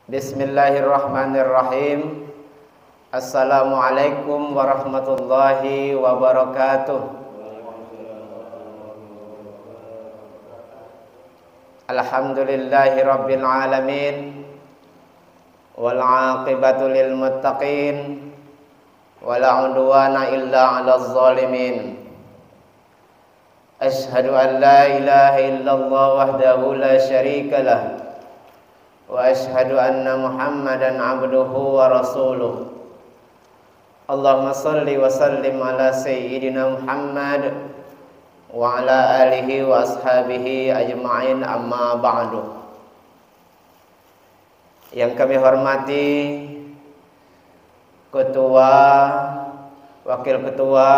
Bismillahirrahmanirrahim. Assalamualaikum warahmatullahi wabarakatuh. Alhamdulillahi rabbil alamin. Wal aqibatu lil muttaqin. Wala udwana illa 'alal zalimin. Ashhadu an la ilaha illallah wahdahu la syarika lah. Wa ashhadu anna Muhammadan abduhu wa rasuluh. Allahumma salli wa sallim ala sayyidina Muhammad wa ala alihi wa ashabihi ajma'in, amma ba'du. Yang kami hormati ketua, wakil ketua,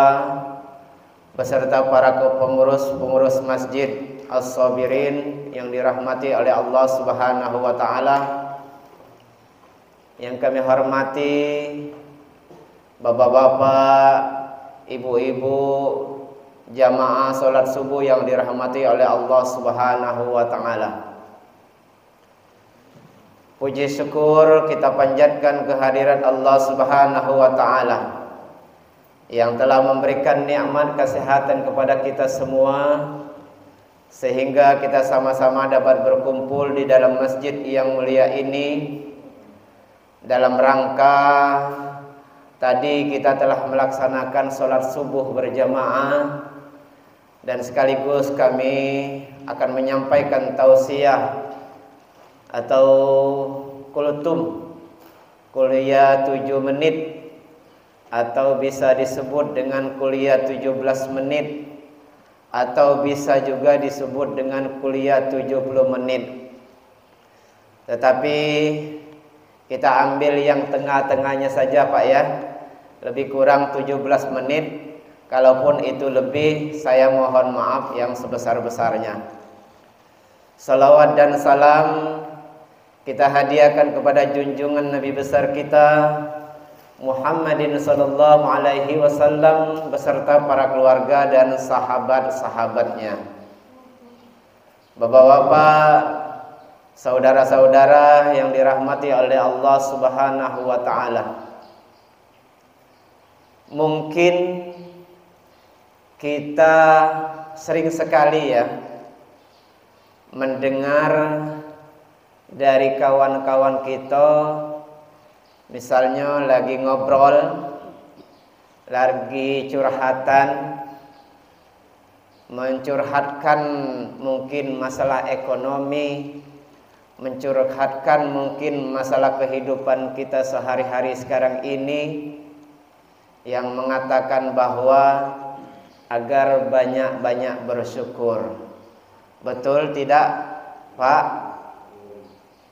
beserta para pengurus Masjid As-Sabirin yang dirahmati oleh Allah Subhanahu wa taala. Yang kami hormati bapak-bapak, ibu-ibu, jamaah salat subuh yang dirahmati oleh Allah Subhanahu wa taala. Puji syukur kita panjatkan kehadirat Allah Subhanahu wa taala yang telah memberikan nikmat kesehatan kepada kita semua, sehingga kita sama-sama dapat berkumpul di dalam masjid yang mulia ini. Dalam rangka tadi kita telah melaksanakan sholat subuh berjamaah, dan sekaligus kami akan menyampaikan tausiah atau kultum, kuliah 7 menit, atau bisa disebut dengan kuliah 17 menit, atau bisa juga disebut dengan kuliah 70 menit. Tetapi kita ambil yang tengah-tengahnya saja Pak ya, lebih kurang 17 menit. Kalaupun itu lebih, saya mohon maaf yang sebesar-besarnya. Salawat dan salam kita hadiahkan kepada junjungan Nabi besar kita Muhammadin sallallahu alaihi wasallam beserta para keluarga dan sahabat-sahabatnya. Bapak-bapak, saudara-saudara yang dirahmati oleh Allah Subhanahu wa taala. Mungkin kita sering sekali ya mendengar dari kawan-kawan kita, misalnya lagi ngobrol, lagi curhatan, mencurhatkan mungkin masalah ekonomi, mencurhatkan mungkin masalah kehidupan kita sehari-hari sekarang ini, yang mengatakan bahwa agar banyak-banyak bersyukur. Betul tidak Pak?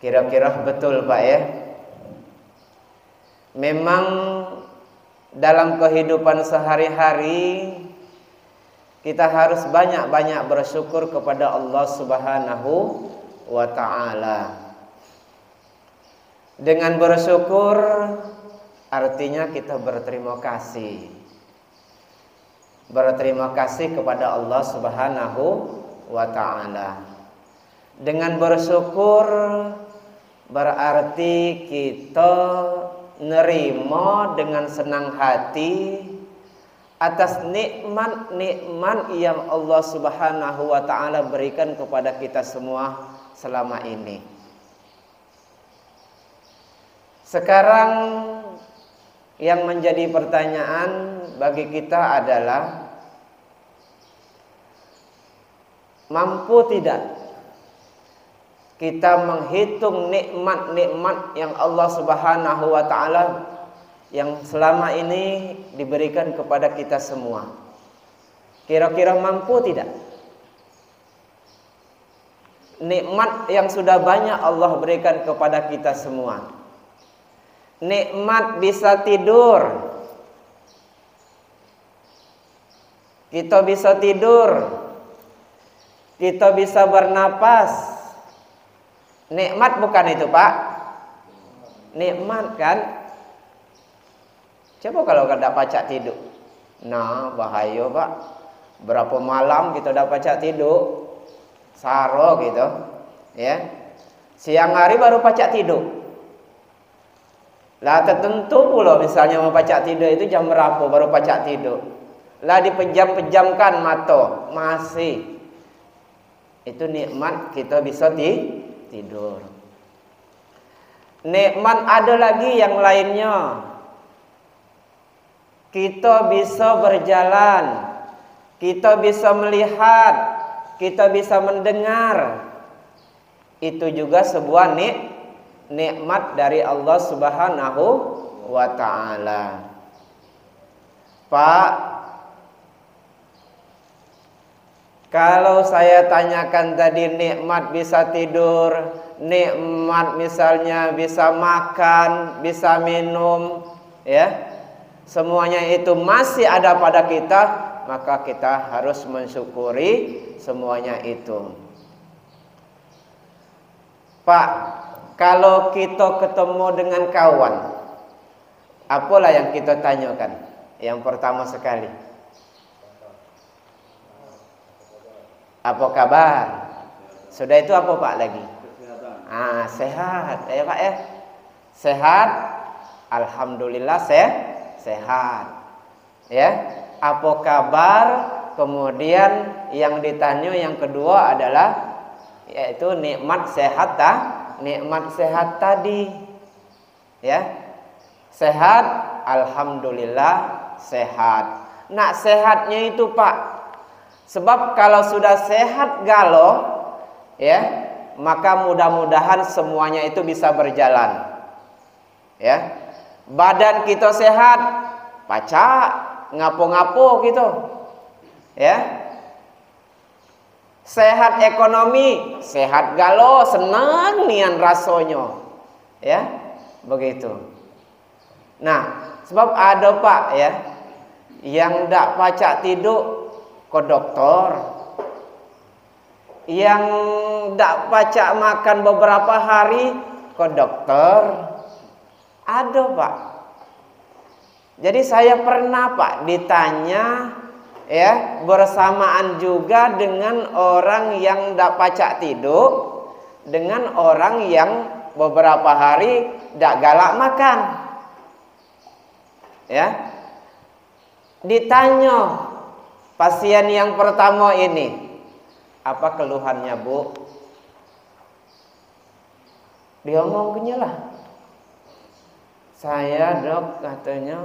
Kira-kira betul Pak ya? Memang dalam kehidupan sehari-hari kita harus banyak-banyak bersyukur kepada Allah Subhanahu wa taala. Dengan bersyukur artinya kita berterima kasih. Berterima kasih kepada Allah Subhanahu wa taala. Dengan bersyukur berarti kita nerima dengan senang hati atas nikmat-nikmat yang Allah Subhanahu wa taala berikan kepada kita semua selama ini. Sekarang yang menjadi pertanyaan bagi kita adalah, mampu tidak kita menghitung nikmat-nikmat yang Allah Subhanahu wa taala yang selama ini diberikan kepada kita semua? Kira-kira mampu tidak? Nikmat yang sudah banyak Allah berikan kepada kita semua. Nikmat bisa tidur. Kita bisa tidur. Kita bisa bernapas. Nikmat bukan itu Pak? Nikmat kan? Coba kalau tidak pacak tidur. Nah bahaya Pak. Berapa malam kita udah pacak tidur, saro gitu, ya. Siang hari baru pacak tidur. Lah tertentu pula misalnya mau pacak tidur itu jam berapa baru pacak tidur. Lah dipejam-pejamkan mata, masih. Itu nikmat kita bisa tidur. Nikmat ada lagi yang lainnya. Kita bisa berjalan, kita bisa melihat, kita bisa mendengar. Itu juga sebuah nikmat dari Allah Subhanahu wa ta'ala. Pak, kalau saya tanyakan tadi nikmat bisa tidur, nikmat misalnya bisa makan, bisa minum, ya, semuanya itu masih ada pada kita, maka kita harus mensyukuri semuanya itu. Pak, kalau kita ketemu dengan kawan, apalah yang kita tanyakan? Yang pertama sekali, apa kabar? Sudah itu apa Pak lagi? Sehat. Ya Pak ya. Sehat. Alhamdulillah sehat. Ya. Apa kabar? Kemudian yang ditanya yang kedua adalah yaitu nikmat sehat nikmat sehat tadi. Ya. Sehat, alhamdulillah sehat. Nah, sehatnya itu Pak, sebab kalau sudah sehat galau, ya, maka mudah-mudahan semuanya itu bisa berjalan. Ya. Badan kita sehat, pacak, ngapo-ngapo gitu. Ya. Sehat ekonomi, sehat galau, senang nian rasanya. Ya, begitu. Nah, sebab ada Pak ya, yang ndak pacak tidur ke dokter, yang ndak pacak makan beberapa hari ke dokter. Ada Pak. Jadi saya pernah Pak ditanya, ya, bersamaan juga dengan orang yang ndak pacak tidur, dengan orang yang beberapa hari ndak galak makan. Ya, ditanya pasien yang pertama ini, apa keluhannya Bu? Dia ngomong lah, saya dok katanya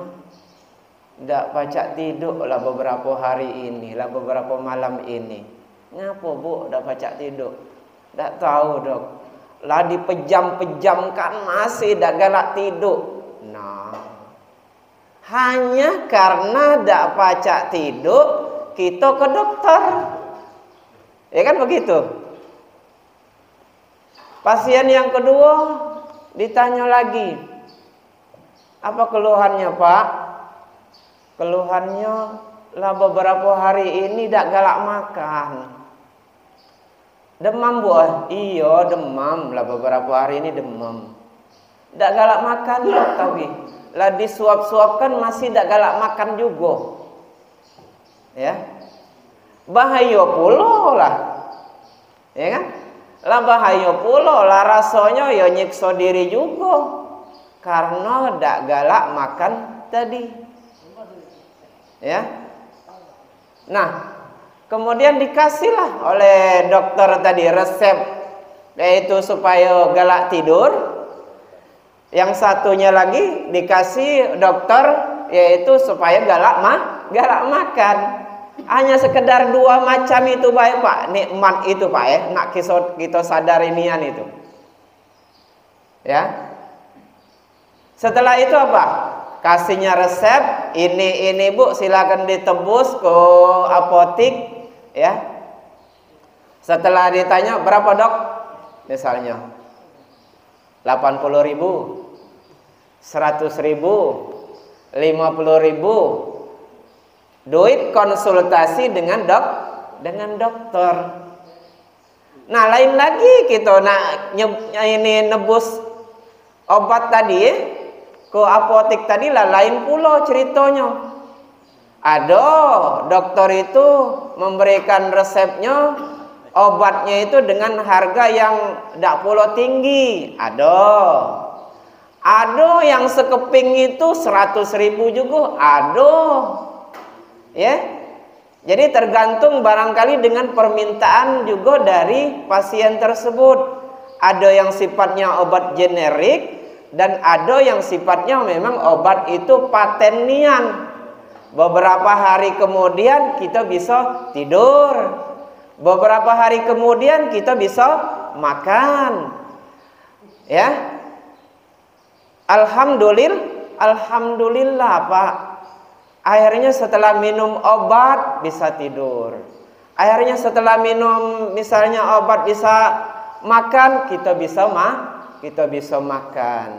ndak pacak tidur lah beberapa hari ini, lah beberapa malam ini. Ngapa Bu ndak pacak tidur? Ndak tahu dok. Lah dipejam-pejamkan masih ndak galak tidur. Nah, hanya karena ndak pacak tidur kita ke dokter. Ya kan begitu. Pasien yang kedua ditanya lagi, apa keluhannya Pak? Keluhannya lah beberapa hari ini ndak galak makan. Demam Bu? Iya demam lah beberapa hari ini demam. Ndak galak makan dok, tapi lah disuap-suapkan masih ndak galak makan juga. Ya, bahaya pula lah. Ya kan? Lah bahaya pula lah rasanya ya nyiksa diri juga. Karena ndak galak makan tadi. Ya. Nah, kemudian dikasihlah oleh dokter tadi resep, yaitu supaya galak tidur. Yang satunya lagi dikasih dokter yaitu supaya galak makan. Hanya sekedar dua macam itu baik Pak, nikmat itu Pak ya, nak kita sadar inian itu. Ya. Setelah itu apa? Kasihnya resep, ini Bu silakan ditebus ke apotik ya. Setelah ditanya berapa dok? Misalnya 80.000, 100.000, 50.000. Duit konsultasi dengan dokter. Nah, lain lagi kita nak ini nebus obat tadi ke apotik tadi lah lain pula ceritanya. Ada dokter itu memberikan resepnya obatnya itu dengan harga yang ndak pula tinggi. Ada yang sekeping itu 100.000 juga, aduh. Ya. Jadi tergantung barangkali dengan permintaan juga dari pasien tersebut. Ada yang sifatnya obat generik dan ada yang sifatnya memang obat itu patenian. Beberapa hari kemudian kita bisa tidur. Beberapa hari kemudian kita bisa makan. Ya. Alhamdulillah Pak. Akhirnya setelah minum obat bisa tidur. Akhirnya setelah minum misalnya obat bisa makan, kita bisa makan.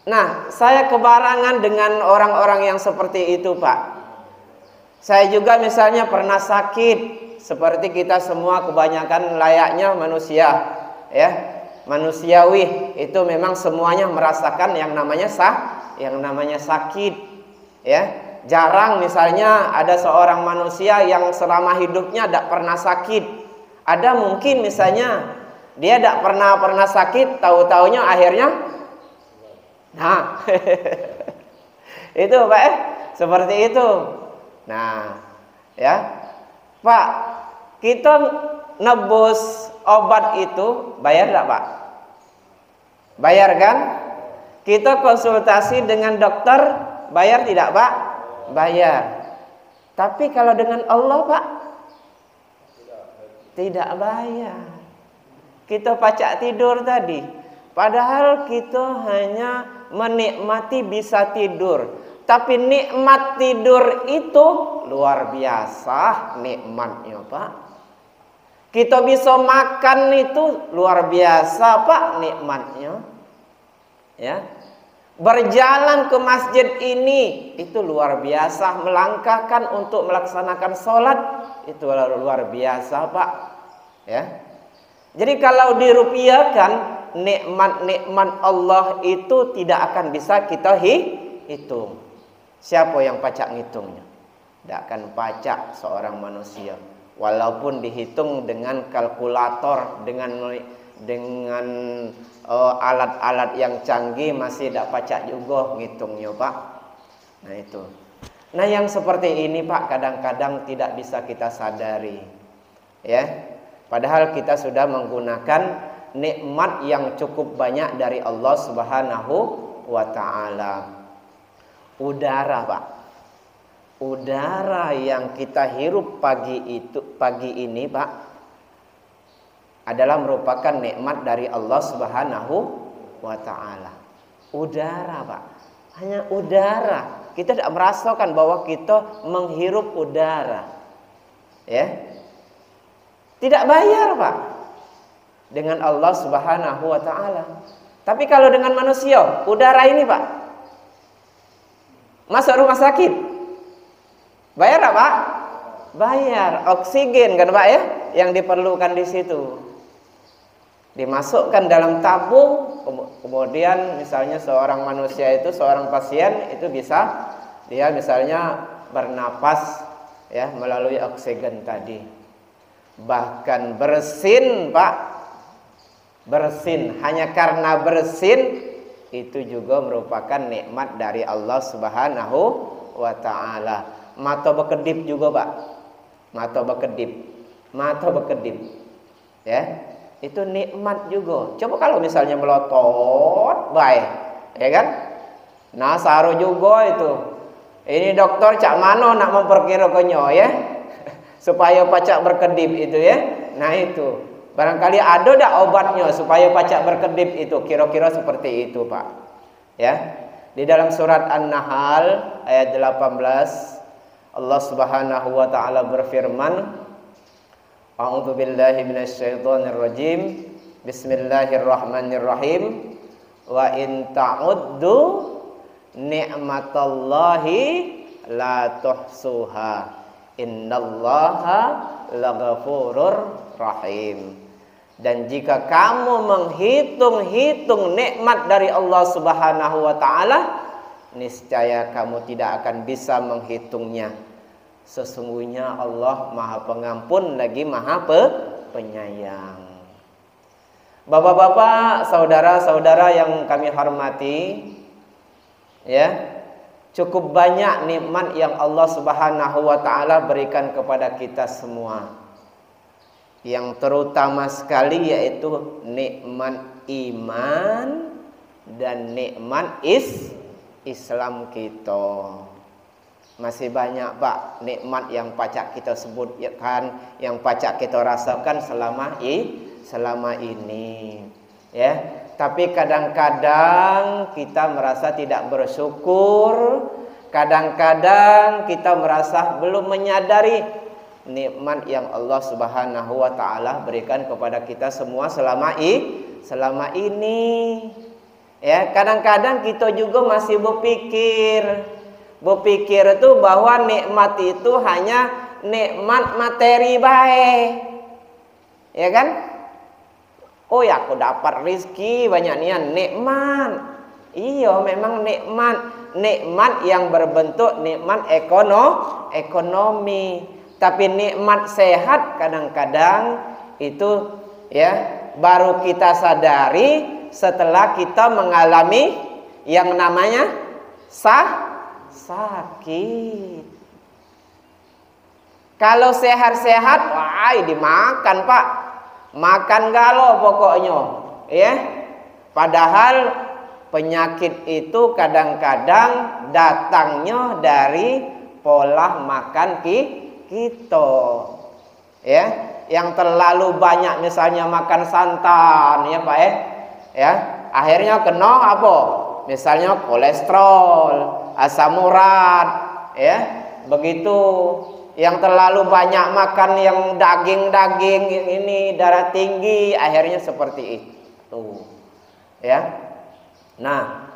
Nah, saya kebarangan dengan orang-orang yang seperti itu, Pak. Saya juga misalnya pernah sakit, seperti kita semua kebanyakan layaknya manusia, ya. Manusiawi itu memang semuanya merasakan yang namanya sakit. Ya, jarang misalnya ada seorang manusia yang selama hidupnya tidak pernah sakit. Ada mungkin misalnya dia tidak pernah sakit, tahu-taunya akhirnya, nah, itu Pak, seperti itu. Nah, ya, Pak, kita nebus obat itu bayar tidak Pak? Bayar kan? Kita konsultasi dengan dokter. Bayar tidak Pak? Bayar. Tapi kalau dengan Allah Pak? Tidak bayar. Kita pacak tidur tadi. Padahal kita hanya menikmati bisa tidur. Tapi nikmat tidur itu luar biasa nikmatnya Pak. Kita bisa makan itu luar biasa Pak nikmatnya. Ya. Berjalan ke masjid ini itu luar biasa, melangkahkan untuk melaksanakan sholat itu luar biasa Pak. Ya. Jadi kalau dirupiahkan nikmat-nikmat Allah itu tidak akan bisa kita hitung. Siapa yang pacak ngitungnya? Tidak akan pacak seorang manusia. Walaupun dihitung dengan kalkulator, dengan alat-alat yang canggih masih tidak pacak juga ngitungnya Pak. Nah itu. Nah yang seperti ini Pak kadang-kadang tidak bisa kita sadari. Ya. Padahal kita sudah menggunakan nikmat yang cukup banyak dari Allah Subhanahu wa taala. Udara Pak. Udara yang kita hirup pagi ini Pak adalah merupakan nikmat dari Allah Subhanahu wa taala. Udara, Pak. Hanya udara. Kita tidak merasakan bahwa kita menghirup udara. Ya. Tidak bayar, Pak. Dengan Allah Subhanahu wa taala. Tapi kalau dengan manusia, udara ini, Pak. Masuk rumah sakit. Bayar enggak, Pak? Bayar. Oksigen kan, Pak ya? Yang diperlukan di situ. Dimasukkan dalam tabung, kemudian misalnya seorang manusia itu, seorang pasien itu bisa dia misalnya bernapas ya melalui oksigen tadi. Bahkan bersin, Pak. Bersin, hanya karena bersin itu juga merupakan nikmat dari Allah Subhanahu wa taala. Mata berkedip juga, Pak. Mata berkedip. Ya. Itu nikmat juga. Coba kalau misalnya melotot, baik, ya kan? Nah, saru juga itu. Ini dokter cak mano nak memperkirakannya ya, supaya pacak berkedip itu ya. Nah itu, barangkali ada dak obatnya supaya pacak berkedip itu. Kira-kira seperti itu Pak. Ya, di dalam surat An-Nahl ayat 18 Allah Subhanahu wa taala berfirman, A'udzu billahi minasyaitonir rajim. Bismillahirrahmanirrahim. Wa in ta'uddu ni'matallahi la tuhsuha. Innallaha laghafurur rahim. Dan jika kamu menghitung-hitung nikmat dari Allah Subhanahu wa taala, niscaya kamu tidak akan bisa menghitungnya. Sesungguhnya Allah Maha Pengampun lagi Maha Penyayang. Bapak-bapak, saudara-saudara yang kami hormati, ya, cukup banyak nikmat yang Allah Subhanahu wa taala berikan kepada kita semua. Yang terutama sekali yaitu nikmat iman dan nikmat Islam kita. Masih banyak Pak nikmat yang pacak kita sebutkan, yang pacak kita rasakan selama ini, ya. Tapi kadang-kadang kita merasa tidak bersyukur, kadang-kadang kita merasa belum menyadari nikmat yang Allah Subhanahu wa taala berikan kepada kita semua selama ini. Ya, kadang-kadang kita juga masih berpikir itu bahwa nikmat itu hanya nikmat materi baik. Ya kan? Oh ya, aku dapat rezeki banyak nian, nikmat. Iya, memang nikmat yang berbentuk nikmat ekonomi. Tapi nikmat sehat kadang-kadang itu ya baru kita sadari setelah kita mengalami yang namanya sakit. Kalau sehat-sehat, wah dimakan Pak. Makan galau pokoknya, ya. Padahal penyakit itu kadang-kadang datangnya dari pola makan kita, ya. Yang terlalu banyak misalnya makan santan, ya Pak, ya. Akhirnya kena apa? Misalnya kolesterol, asam urat, ya. Begitu. Yang terlalu banyak makan yang daging-daging ini darah tinggi, akhirnya seperti itu, ya. Nah,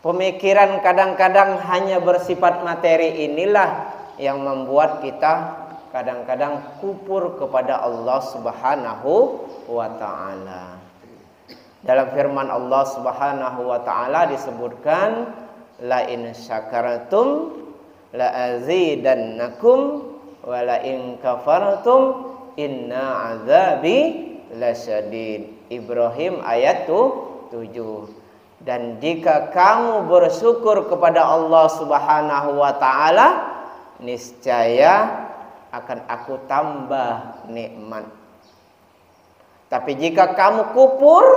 pemikiran kadang-kadang hanya bersifat materi inilah yang membuat kita kadang-kadang kufur kepada Allah Subhanahu wa taala. Dalam firman Allah Subhanahu wa taala disebutkan, la in syakartum la azidannakum wa la in kafartum inna azabi lasyadid. Ibrahim ayat 7. Dan jika kamu bersyukur kepada Allah Subhanahu wa taala, niscaya akan aku tambah nikmat. Tapi jika kamu kufur,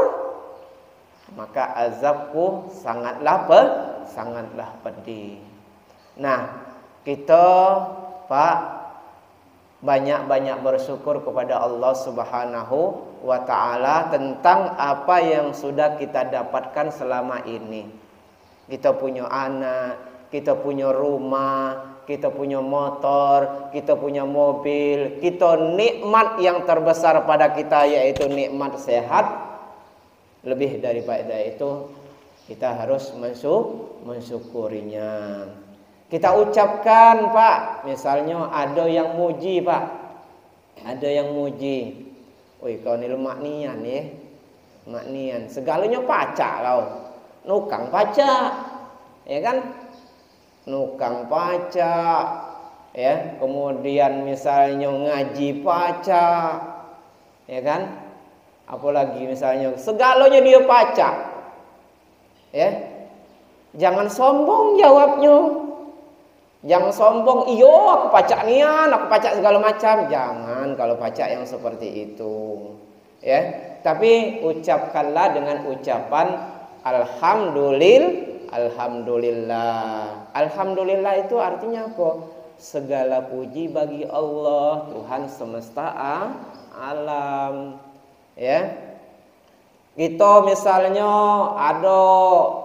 maka azabku sangatlah pedih. Nah, kita Pak banyak-banyak bersyukur kepada Allah Subhanahu wa taala tentang apa yang sudah kita dapatkan selama ini. Kita punya anak, kita punya rumah, kita punya motor, kita punya mobil. Kita nikmat yang terbesar pada kita yaitu nikmat sehat. Lebih daripada itu kita harus mensyukurinya. Kita ucapkan Pak, misalnya ada yang muji Pak, ada yang muji, wih kau ni lemak nian ya, mak nian, segalanya pacak kau, nukang pacak, ya kan, nukang pacak, ya, kemudian misalnya ngaji pacak, ya kan, apalagi misalnya segalanya dia pacak, ya, jangan sombong jawabnya. Jangan sombong, iyo aku pacak nian, aku pacak segala macam. Jangan kalau pacak yang seperti itu, ya. Tapi ucapkanlah dengan ucapan alhamdulillah. Alhamdulillah itu artinya apa? Segala puji bagi Allah, Tuhan semesta alam, ya. Kita misalnya ada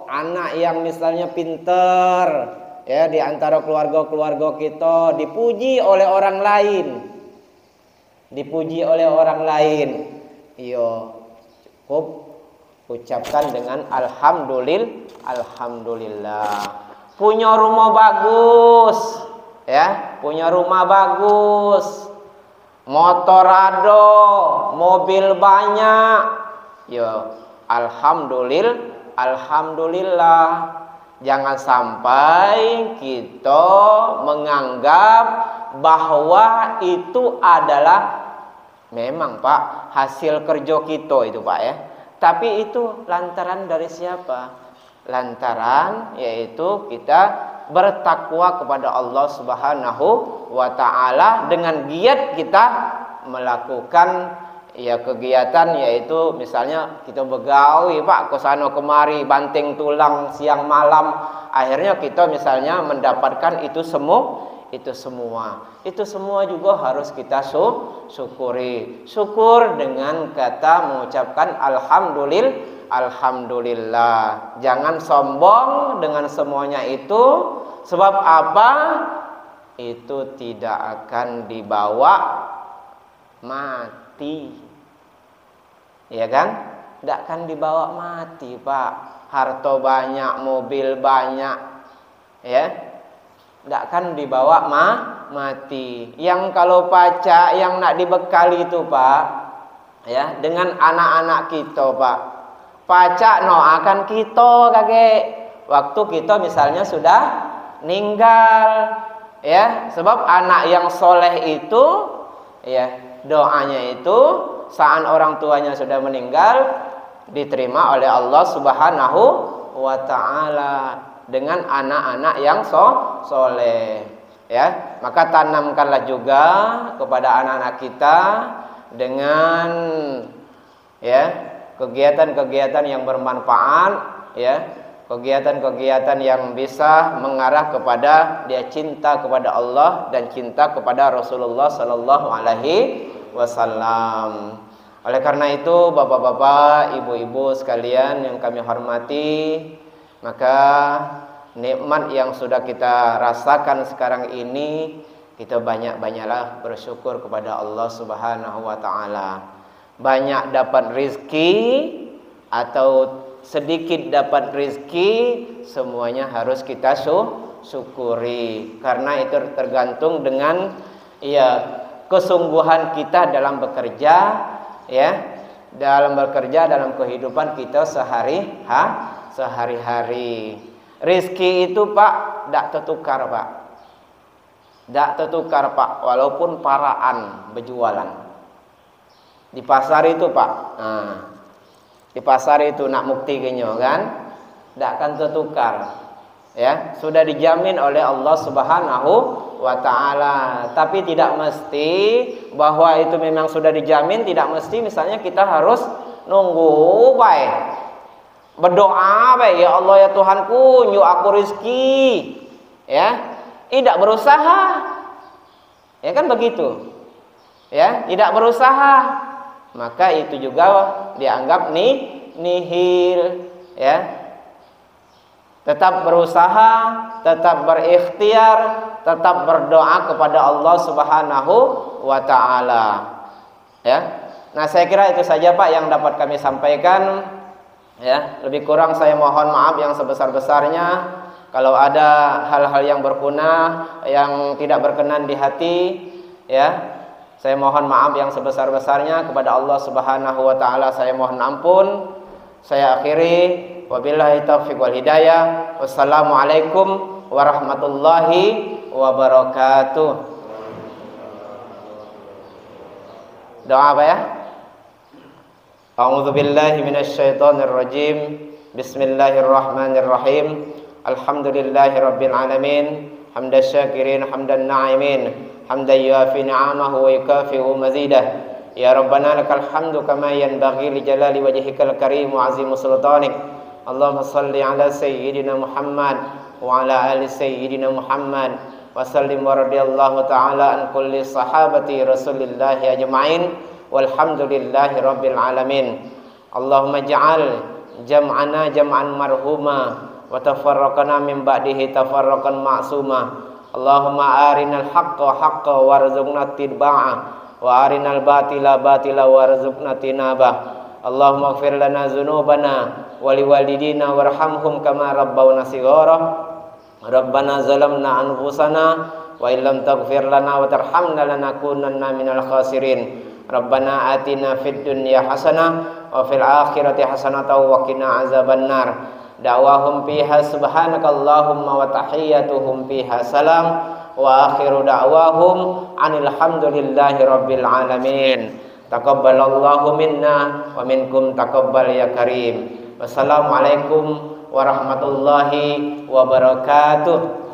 anak yang misalnya pinter, ya, di antara keluarga-keluarga kita dipuji oleh orang lain. Iya, cukup ucapkan dengan alhamdulillah. Punya rumah bagus, ya, punya rumah bagus. Motor ada, mobil banyak. Ya, alhamdulillah. Jangan sampai kita menganggap bahwa itu adalah memang Pak hasil kerja kita itu Pak, ya. Tapi itu lantaran dari siapa? Lantaran yaitu kita bertakwa kepada Allah Subhanahu wa taala dengan giat kita melakukan ya kegiatan, yaitu misalnya kita begawi Pak kesana kemari, banting tulang siang malam, akhirnya kita misalnya mendapatkan itu semua juga harus kita syukuri. Syukur dengan kata mengucapkan alhamdulillah. Jangan sombong dengan semuanya itu. Sebab apa? Itu tidak akan dibawa mati. Ya kan? Tidak akan dibawa mati, Pak. Harta banyak, mobil banyak, ya. Tidak akan dibawa mati. Yang kalau pacak yang nak dibekali itu Pak, ya, dengan anak-anak kita Pak, pacak no akan kita kakek waktu kita misalnya sudah meninggal, ya. Sebab anak yang soleh itu, ya, doanya itu saat orang tuanya sudah meninggal diterima oleh Allah Subhanahu wa taala dengan anak-anak yang soleh, ya. Maka tanamkanlah juga kepada anak-anak kita dengan, ya, kegiatan-kegiatan yang bermanfaat, ya, kegiatan-kegiatan yang bisa mengarah kepada dia cinta kepada Allah dan cinta kepada Rasulullah sallallahu alaihi wasallam. Oleh karena itu, bapak-bapak, ibu-ibu sekalian yang kami hormati, maka nikmat yang sudah kita rasakan sekarang ini, kita banyak-banyaklah bersyukur kepada Allah Subhanahu wa taala. Banyak dapat rezeki atau sedikit dapat rezeki, semuanya harus kita syukuri. Karena itu tergantung dengan, ya, kesungguhan kita dalam bekerja, ya, dalam kehidupan kita sehari-hari. Rizki itu Pak tidak tertukar Pak, tidak tertukar Pak, walaupun paraan berjualan di pasar itu Pak. Di pasar itu nak mukti kenyo kan, tidak akan tertukar, ya, sudah dijamin oleh Allah Subhanahu wa taala. Tapi tidak mesti bahwa itu memang sudah dijamin, tidak mesti misalnya kita harus nunggu baik, berdoa baik, ya Allah ya Tuhanku nyuh aku rizki, ya, tidak berusaha, ya kan begitu, ya, tidak berusaha, maka itu juga dianggap nihil, ya. Tetap berusaha, tetap berikhtiar, tetap berdoa kepada Allah Subhanahu wa taala, ya. Nah, saya kira itu saja Pak yang dapat kami sampaikan, ya. Lebih kurang saya mohon maaf yang sebesar-besarnya kalau ada hal-hal yang berkunah, yang tidak berkenan di hati, ya. Saya mohon maaf yang sebesar-besarnya kepada Allah Subhanahu wa taala, saya mohon ampun. Saya akhiri, wabillahi taufiq wal hidayah. Wassalamualaikum warahmatullahi wabarakatuh. Doa apa ya? A'udzu billahi minasyaitonir rajim. Bismillahirrahmanirrahim. Alhamdulillahirabbil alamin. Hamdan syakirin, hamdan na'imin, hamdan yuafi ni'amahu wa yukafi'u mazidah. Ya Rabbana lakal hamdu kama yanbaghi li jalali wajhikal karim wa azimi sultanik. Allahumma salli ala sayyidina Muhammad wa ala ali sayyidina Muhammad wa sallim wa radiyallahu ta'ala an kulli sahabati Rasulillahi ajma'in walhamdulillahi rabbil alamin. Allahumma ja'al jam'ana jam'an marhuma wa tafarraqana min ba'dihi tafarraqan ma'suma. Allahumma arinal haqqa haqqa warzuqna ittiba'ah wa arinal batila batila warzuqna tinabah. Allahumma ighfir lana dzunubana wa liwalidina warhamhum kama rabbawna shighara. Rabbana zalamna anfusana wa illam taghfir lana wa tarhamna lanakunanna minal khasirin. Rabbana atina fid dunya hasanah wa fil akhirati hasanah wa qina azabannar. Da'wahum fiha subhanakallahumma wa tahiyyatuhum fiha salam wa akhiru da'wahum anil hamdulillahi rabbil alamin. Taqabbalallahu minna wa minkum taqabbal ya karim. Wassalamualaikum warahmatullahi wabarakatuh.